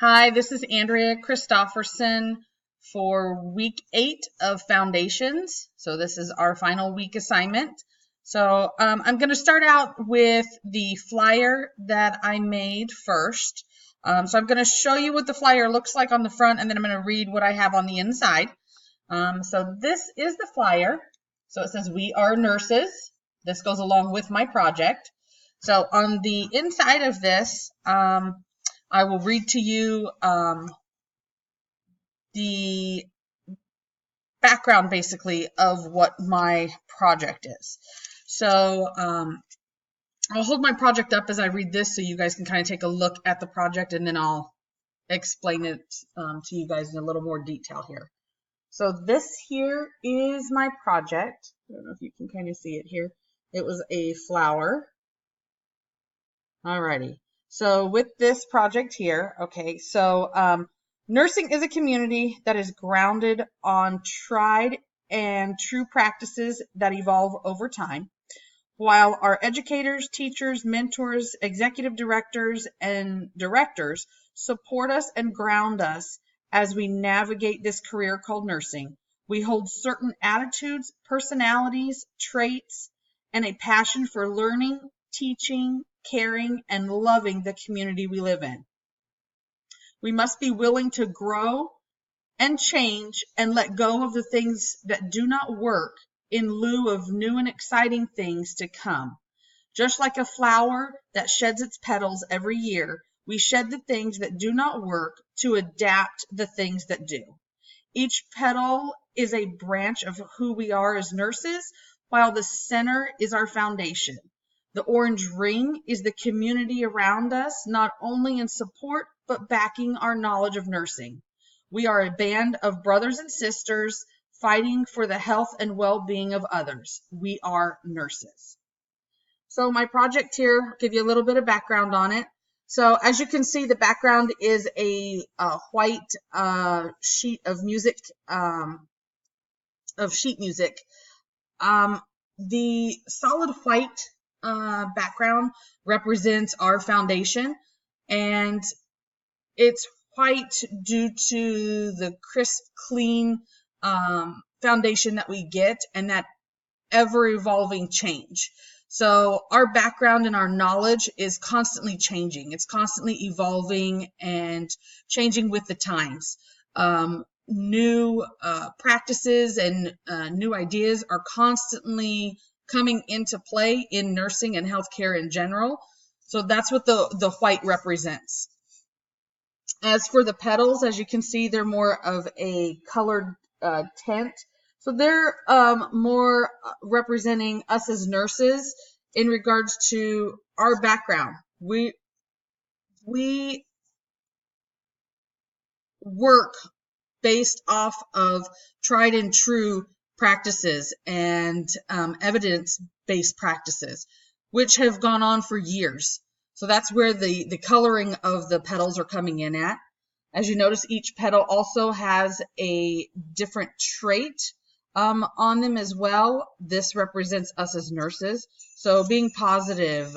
Hi, this is Andrea Christofferson for week 8 of Foundations. So this is our final week assignment. So I'm going to start out with the flyer that I made first. So I'm going to show you what the flyer looks like on the front, and then I'm going to read what I have on the inside. So this is the flyer. So it says, "We are nurses." This goes along with my project. So on the inside of this, I will read to you the background, basically, of what my project is. So I'll hold my project up as I read this so you guys can kind of take a look at the project, and then I'll explain it to you guys in a little more detail here. So this here is my project. I don't know if you can kind of see it here. It was a flower. Alrighty. So with this project here, okay, so nursing is a community that is grounded on tried and true practices that evolve over time. While our educators, teachers, mentors, executive directors, and directors support us and ground us as we navigate this career called nursing, we hold certain attitudes, personalities, traits, and a passion for learning, teaching, caring, and loving the community we live in. We must be willing to grow and change and let go of the things that do not work in lieu of new and exciting things to come. Just like a flower that sheds its petals every year, we shed the things that do not work to adapt the things that do. Each petal is a branch of who we are as nurses, while the center is our foundation. The orange ring is the community around us, not only in support, but backing our knowledge of nursing. We are a band of brothers and sisters fighting for the health and well-being of others. We are nurses. So my project here, I'll give you a little bit of background on it. So as you can see, the background is a white sheet of music, of sheet music. The solid white background represents our foundation, and it's white due to the crisp, clean foundation that we get and that ever-evolving change. So our background and our knowledge is constantly changing. It's constantly evolving and changing with the times. New practices and new ideas are constantly coming into play in nursing and healthcare in general. So that's what the white represents. As for the petals, as you can see, they're more of a colored tint. So they're more representing us as nurses in regards to our background. We work based off of tried and true practices and evidence-based practices, which have gone on for years. So that's where the coloring of the petals are coming in at. As you notice, each petal also has a different trait on them as well. This represents us as nurses. So being positive,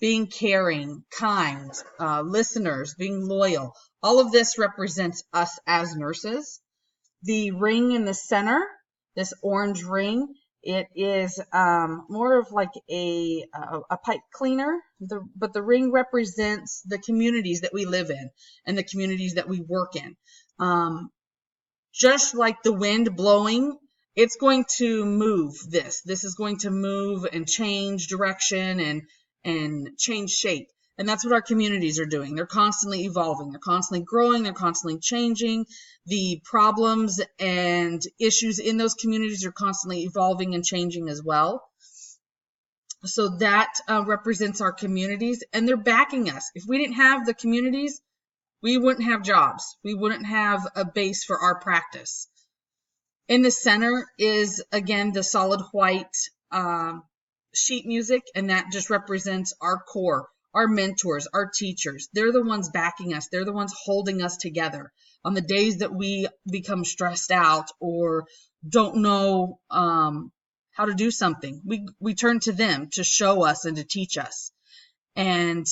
being caring, kind, listeners, being loyal. All of this represents us as nurses. The ring in the center, this orange ring, it is more of like a pipe cleaner, but the ring represents the communities that we live in and the communities that we work in. Just like the wind blowing, it's going to move this. This is going to move and change direction and change shape. And that's what our communities are doing. They're constantly evolving. They're constantly growing. They're constantly changing. The problems and issues in those communities are constantly evolving and changing as well. So that represents our communities, and they're backing us. If we didn't have the communities, we wouldn't have jobs. We wouldn't have a base for our practice. In the center is, again, the solid white sheet music, and that just represents our core. Our mentors, our teachers, they're the ones backing us. They're the ones holding us together. On the days that we become stressed out or don't know how to do something, we turn to them to show us and to teach us. And,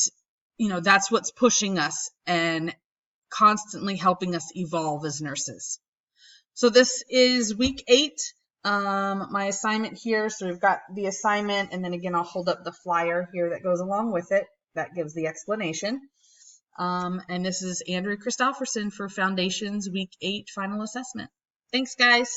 you know, that's what's pushing us and constantly helping us evolve as nurses. So this is week 8. My assignment here, so we've got the assignment, and then again, I'll hold up the flyer here that goes along with it. That gives the explanation. And this is Andrea Christofferson for Foundations Week 8 Final Assessment. Thanks, guys.